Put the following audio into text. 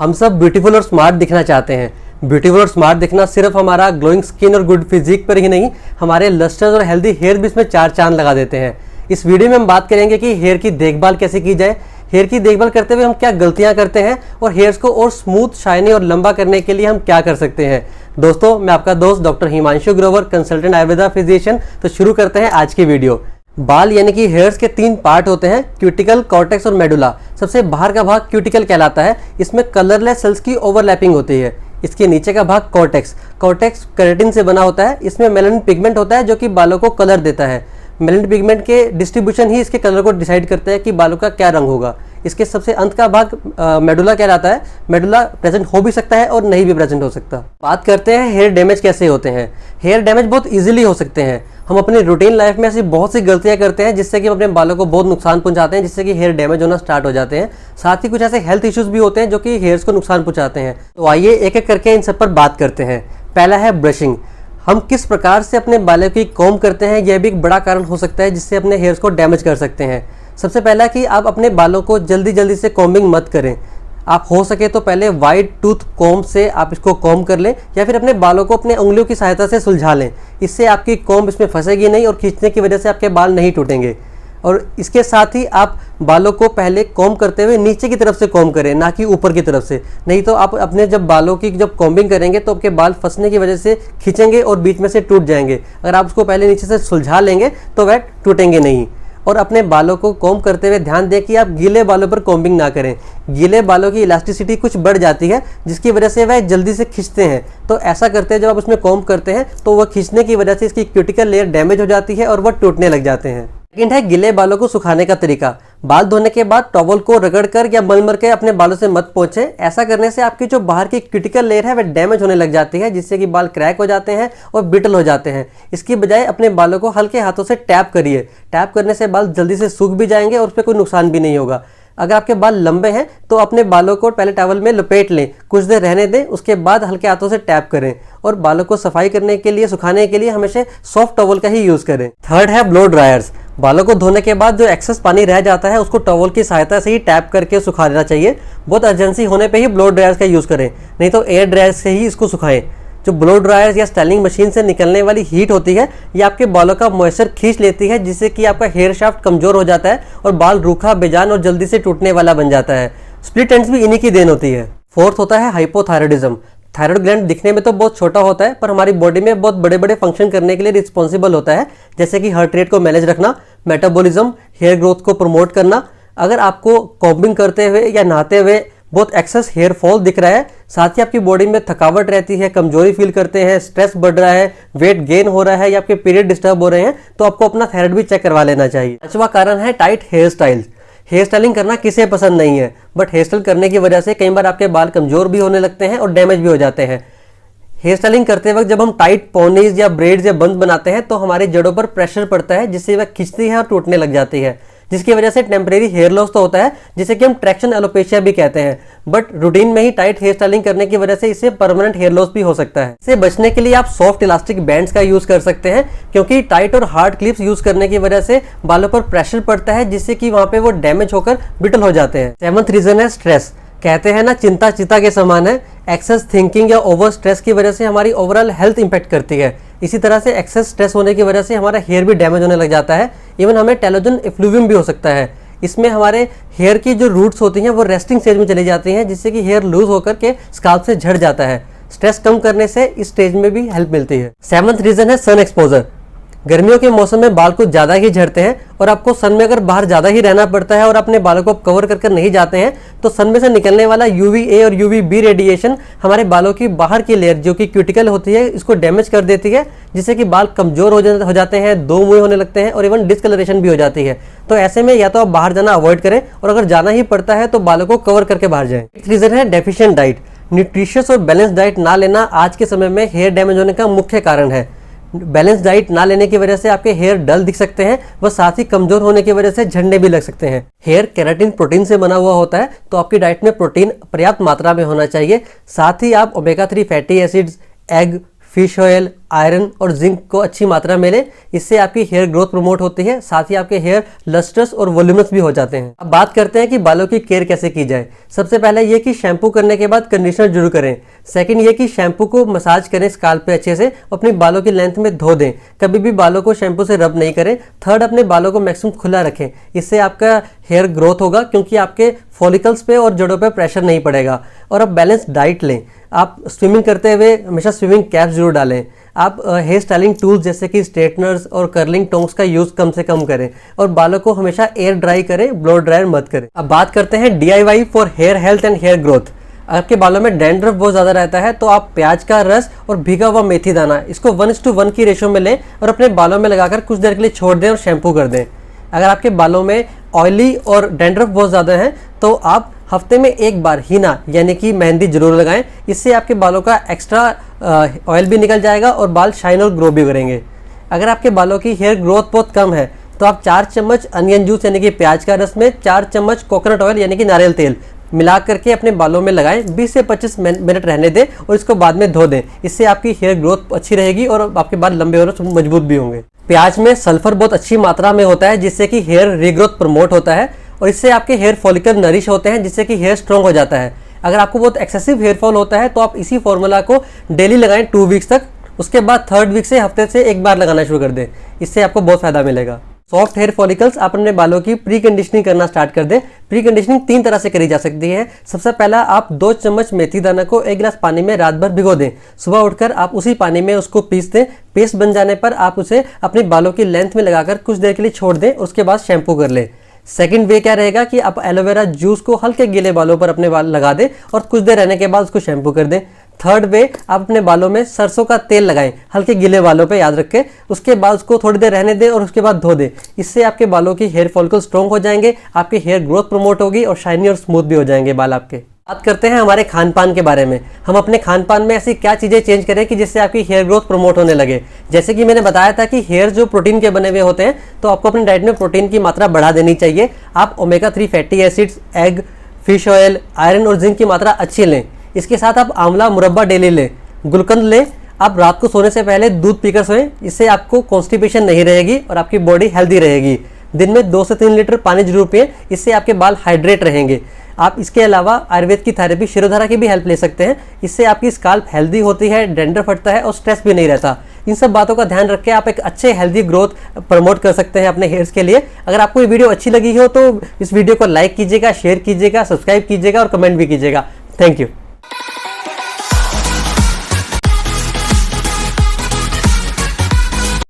हम सब ब्यूटीफुल और स्मार्ट दिखना चाहते हैं। ब्यूटीफुल और स्मार्ट दिखना सिर्फ हमारा ग्लोइंग स्किन और गुड फिजिक पर ही नहीं, हमारे लस्टर्स और हेल्दी हेयर भी इसमें चार चांद लगा देते हैं। इस वीडियो में हम बात करेंगे कि हेयर की देखभाल कैसे की जाए, हेयर की देखभाल करते हुए हम क्या गलतियां करते हैं और हेयर्स को और स्मूथ, शाइनी और लंबा करने के लिए हम क्या कर सकते हैं। दोस्तों, मैं आपका दोस्त doctor Himanshu Grover, consultant Ayurveda physician. तो शुरू करते हैं आज की वीडियो। बाल यानी कि हेयर्स के तीन पार्ट होते हैं, क्यूटिकल, कॉर्टेक्स और मेडुला। सबसे बाहर का भाग क्यूटिकल कहलाता है। इसमें कलरलेस सेल्स की ओवरलैपिंग होती है। इसके नीचे का भाग कॉर्टेक्स केराटिन से बना होता है। इसमें मेलानिन पिगमेंट होता है जो कि बालों को कलर देता है। मेलानिन पिगमेंट के डिस्ट्रीब्यूशन ही इसके कलर को डिसाइड करता है कि बालों का क्या रंग होगा। इसके सबसे अंत का भाग मेडुला कहलाता है। मेडुला प्रेजेंट हो भी सकता है और नहीं भी प्रेजेंट हो सकता। बात करते हैं हेयर डैमेज कैसे होते हैं। हेयर डैमेज बहुत इजीली हो सकते हैं। हम अपनी रूटीन लाइफ में ऐसी बहुत सी गलतियां करते हैं जिससे कि हम अपने बालों को बहुत नुकसान पहुंचाते हैं, जिससे कि हेयर डैमेज होना स्टार्ट हो जाते हैं। साथ ही कुछ ऐसे हेल्थ इश्यूज भी होते हैं जो कि हेयर्स को नुकसान पहुंचाते हैं। तो आइए एक एक करके इन सब पर बात करते हैं। पहला है ब्रशिंग। हम किस प्रकार से अपने बालों की कॉम्ब करते हैं, यह भी एक बड़ा कारण हो सकता है जिससे अपने हेयर्स को डैमेज कर सकते हैं। सबसे पहला कि आप अपने बालों को जल्दी जल्दी से कॉम्बिंग मत करें। आप हो सके तो पहले वाइड टूथ कॉम्ब से आप इसको कॉम्ब कर लें, या फिर अपने बालों को अपने उंगलियों की सहायता से सुलझा लें। इससे आपकी कॉम्ब इसमें फंसेगी नहीं और खींचने की वजह से आपके बाल नहीं टूटेंगे। और इसके साथ ही आप बालों को पहले कॉम्ब करते हुए नीचे की तरफ से कॉम्ब करें, ना कि ऊपर की तरफ से। नहीं तो आप अपने जब बालों की जब कॉम्बिंग करेंगे तो आपके बाल फंसने की वजह से खींचेंगे और बीच में से टूट जाएंगे। अगर आप उसको पहले नीचे से सुलझा लेंगे तो वह टूटेंगे नहीं। और अपने बालों को कॉम्ब करते हुए ध्यान दें कि आप गीले बालों पर कॉम्बिंग ना करें। गीले बालों की इलास्टिसिटी कुछ बढ़ जाती है जिसकी वजह से वह जल्दी से खींचते हैं। तो ऐसा करते हैं, जब आप उसमें कॉम्ब करते हैं तो वह खींचने की वजह से इसकी क्यूटिकल लेयर डैमेज हो जाती है और वह टूटने लग जाते हैं। सेकंड है गीले बालों को सुखाने का तरीका। बाल धोने के बाद टॉवल को रगड़कर या मल के अपने बालों से मत पोंछें। ऐसा करने से आपकी जो बाहर की क्यूटिकल लेयर है वह डैमेज होने लग जाती है, जिससे कि बाल क्रैक हो जाते हैं और ब्रिटल हो जाते हैं। इसकी बजाय अपने बालों को हल्के हाथों से टैप करिए। टैप करने से बाल जल्दी से सूख भी जाएंगे और उस पर कोई नुकसान भी नहीं होगा। अगर आपके बाल लंबे हैं तो अपने बालों को पहले टॉवल में लपेट लें, कुछ देर रहने दें, उसके बाद हल्के हाथों से टैप करें। और बालों को सफाई करने के लिए, सुखाने के लिए हमेशा सॉफ्ट टॉवल का ही यूज करें। थर्ड है ब्लो ड्रायर्स। बालों को धोने के बाद जो एक्सेस पानी रह जाता है उसको टॉवल की सहायता से ही टैप करके सुखा देना चाहिए। बहुत अर्जेंसी होने पे ही ब्लो ड्रायर्स का यूज करें, नहीं तो एयर ड्रायर से ही इसको सुखाएं। जो ब्लो ड्रायर्स या स्टाइलिंग मशीन से निकलने वाली हीट होती है, ये आपके बालों का मॉइस्चर खींच लेती है, जिससे कि आपका हेयर शाफ्ट कमजोर हो जाता है और बाल रूखा, बेजान और जल्दी से टूटने वाला बन जाता है। स्प्लिट एंड्स भी इन्हीं की देन होती है। फोर्थ होता है हाइपोथायरॉयडिज्म। थायराइड ग्लैंड दिखने में तो बहुत छोटा होता है, पर हमारी बॉडी में बहुत बड़े बड़े फंक्शन करने के लिए रिस्पॉन्सिबल होता है, जैसे कि हार्ट रेट को मैनेज रखना, मेटाबॉलिज्म, हेयर ग्रोथ को प्रमोट करना। अगर आपको कॉम्बिंग करते हुए या नहाते हुए बहुत एक्सेस हेयर फॉल दिख रहा है, साथ ही आपकी बॉडी में थकावट रहती है, कमजोरी फील करते हैं, स्ट्रेस बढ़ रहा है, वेट गेन हो रहा है या आपके पीरियड डिस्टर्ब हो रहे हैं, तो आपको अपना थायराइड भी चेक करवा लेना चाहिए। पांचवा कारण है tight hair style. Hair styling करना किसे पसंद नहीं है, बट हेयर स्टाइल करने की वजह से कई बार आपके बाल कमजोर भी होने लगते हैं और डैमेज भी हो जाते हैं। हेयर स्टाइलिंग करते वक्त जब हम टाइट पोनीज या ब्रेड्स या बंद बनाते हैं तो हमारी जड़ों पर प्रेशर पड़ता है, जिससे वह खिंचती है और टूटने लग जाती है, जिसकी वजह से टेम्परेरी हेयर लॉस तो होता है, जिसे कि हम ट्रैक्शन एलोपेशिया भी कहते हैं। बट रूटीन में ही टाइट हेयर स्टाइलिंग करने की वजह से इससे परमानेंट हेयर लॉस भी हो सकता है। इससे बचने के लिए आप सॉफ्ट इलास्टिक बैंड्स का यूज कर सकते हैं, क्योंकि टाइट और हार्ड क्लिप्स यूज करने की वजह से बालों पर प्रेशर पड़ता है, जिससे कि वहां पे वो डैमेज होकर ब्रिटल हो जाते हैं। सेवंथ रीजन है स्ट्रेस। कहते हैं ना, चिंता चिता के समान है। एक्सेस थिंकिंग या ओवर स्ट्रेस की वजह से हमारी ओवरऑल हेल्थ इंपैक्ट करती है। इसी तरह से एक्सेस स्ट्रेस होने की वजह से हमारा हेयर भी डैमेज होने लग जाता है। इवन हमें टेलोजन इफ्लूवियम भी हो सकता है। इसमें हमारे हेयर की जो रूट्स होती हैं वो रेस्टिंग स्टेज में चली जाती हैं, जिससे कि हेयर लूज होकर के स्काल्प से झड़ जाता है। स्ट्रेस कम करने से इस स्टेज में भी हेल्प मिलती है। सेवंथ रीजन है सन एक्सपोजर। गर्मियों के मौसम में बाल कुछ ज़्यादा ही झड़ते हैं और आपको सन में अगर बाहर ज़्यादा ही रहना पड़ता है और अपने बालों को कवर कर नहीं जाते हैं, तो सन में से निकलने वाला UVA और UVB रेडिएशन हमारे बालों की बाहर की लेयर जो कि क्यूटिकल होती है इसको डैमेज कर देती है, जिससे कि बाल कमजोर हो जाते हैं, दो मुँह होने लगते हैं और इवन डिस्कलरेशन भी हो जाती है। तो ऐसे में या तो आप बाहर जाना अवॉइड करें, और अगर जाना ही पड़ता है तो बालों को कवर करके बाहर जाएं। रीजन है डेफिशिएंट डाइट। न्यूट्रिशियस और बैलेंस डाइट ना लेना आज के समय में हेयर डैमेज होने का मुख्य कारण है। बैलेंस डाइट ना लेने की वजह से आपके हेयर डल दिख सकते हैं, व साथ ही कमजोर होने की वजह से झड़ने भी लग सकते हैं। हेयर केराटिन प्रोटीन से बना हुआ होता है, तो आपकी डाइट में प्रोटीन पर्याप्त मात्रा में होना चाहिए। साथ ही आप omega 3 fatty acids, egg, fish oil, iron और जिंक को अच्छी मात्रा में लें। इससे आपकी हेयर ग्रोथ प्रमोट होती है, साथ ही आपके हेयर लस्ट्रस और वॉल्यूमस भी हो जाते हैं। अब बात करते हैं कि बालों की केयर कैसे की जाए। सबसे पहले ये कि शैम्पू करने के बाद कंडीशनर जरूर करें। सेकंड ये कि शैम्पू को मसाज करें स्काल्प पे अच्छे से, अपनी बालों की लेंथ में धो दें। कभी भी बालों को शैम्पू से रब नहीं करें। थर्ड, अपने बालों को मैक्सिमम खुला रखें। इससे आपका हेयर ग्रोथ होगा, क्योंकि आपके फॉलिकल्स पे और जड़ों पे प्रेशर नहीं पड़ेगा। और अब बैलेंस डाइट लें। आप स्विमिंग करते हुए हमेशा स्विमिंग कैप जरूर डालें। आप हेयर स्टाइलिंग टूल्स जैसे कि स्ट्रेटनर्स और कर्लिंग टोंग्स का यूज़ कम से कम करें। और बालों को हमेशा एयर ड्राई करें, ब्लो ड्रायर मत करें। अब बात करते हैं DIY for hair health and hair growth. आपके बालों में डैंड्रफ बहुत ज़्यादा रहता है तो आप प्याज का रस और भीगा हुआ मेथी दाना इसको 1:1 की रेशो में लें और अपने बालों में लगाकर कुछ देर के लिए छोड़ दें और शैम्पू कर दें। अगर आपके बालों में ऑयली और डैंड्रफ बहुत ज़्यादा है तो आप हफ्ते में एक बार हीना यानी कि मेहंदी जरूर लगाएं। इससे आपके बालों का एक्स्ट्रा ऑयल भी निकल जाएगा और बाल शाइन और ग्रो भी करेंगे। अगर आपके बालों की हेयर ग्रोथ बहुत कम है तो आप 4 चम्मच अनियन जूस यानी कि प्याज का रस में 4 चम्मच कोकोनट ऑयल यानी कि नारियल तेल मिला करके अपने बालों में लगाएं। 20 से 25 मिनट रहने दें और इसको बाद में धो दें। इससे आपकी हेयर ग्रोथ अच्छी रहेगी और आपके बाल लंबे और मजबूत भी होंगे। प्याज में सल्फर बहुत अच्छी मात्रा में होता है जिससे कि हेयर रीग्रोथ प्रमोट होता है और इससे आपके हेयर फॉलिकल नरिश होते हैं जिससे कि हेयर स्ट्रॉन्ग हो जाता है। अगर आपको बहुत एक्सेसिव हेयर फॉल होता है तो आप इसी फॉर्मूला को डेली लगाएं 2 वीक्स तक। उसके बाद 3rd वीक से हफ्ते से एक बार लगाना शुरू कर दें। इससे आपको बहुत फायदा मिलेगा। सॉफ्ट हेयर फॉलिकल्स, आप अपने बालों की प्री कंडीशनिंग करना स्टार्ट कर दें। प्री कंडीशनिंग 3 तरह से करी जा सकती है। सबसे पहला, आप 2 चम्मच मेथी दाना को 1 गिलास पानी में रात भर भिगो दें। सुबह उठकर आप उसी पानी में उसको पीस दें। पेस्ट बन जाने पर आप उसे अपने बालों की लेंथ में लगाकर कुछ देर के लिए छोड़ दें। उसके बाद शैम्पू कर लें। सेकंड वे क्या रहेगा कि आप एलोवेरा जूस को हल्के गीले बालों पर अपने बाल लगा दें और कुछ देर रहने के बाद उसको शैम्पू कर दें। थर्ड वे, आप अपने बालों में सरसों का तेल लगाएं हल्के गीले बालों पे, याद रखें। उसके बाद उसको थोड़ी देर रहने दें और उसके बाद धो दें। इससे आपके बालों की हेयर फॉलिकल स्ट्रॉन्ग हो जाएंगे, आपके हेयर ग्रोथ प्रमोट होगी और शाइनी और स्मूथ भी हो जाएंगे बाल आपके। बात करते हैं हमारे खान पान के बारे में। हम अपने खान पान में ऐसी क्या चीज़ें चेंज करें कि जिससे आपकी हेयर ग्रोथ प्रमोट होने लगे। जैसे कि मैंने बताया था कि हेयर जो प्रोटीन के बने हुए होते हैं तो आपको अपनी डाइट में प्रोटीन की मात्रा बढ़ा देनी चाहिए। आप omega 3 fatty acids, egg, fish oil, iron और जिंक की मात्रा अच्छी लें। इसके साथ आप आंवला मुरब्बा डेली लें, गुलकंद लें। आप रात को सोने से पहले दूध पीकर सोएं। इससे आपको कॉन्स्टिपेशन नहीं रहेगी और आपकी बॉडी हेल्दी रहेगी। दिन में 2 से 3 लीटर पानी जरूर पिएं, इससे आपके बाल हाइड्रेट रहेंगे। आप इसके अलावा आयुर्वेद की थेरेपी शिरोधारा की भी हेल्प ले सकते हैं। इससे आपकी स्काल्प हेल्दी होती है, डैंड्रफ हटता है और स्ट्रेस भी नहीं रहता। इन सब बातों का ध्यान रख के आप एक अच्छे हेल्दी ग्रोथ प्रमोट कर सकते हैं अपने हेयर्स के लिए। अगर आपको ये वीडियो अच्छी लगी हो तो इस वीडियो को लाइक कीजिएगा, शेयर कीजिएगा, सब्सक्राइब कीजिएगा और कमेंट भी कीजिएगा। Thank you.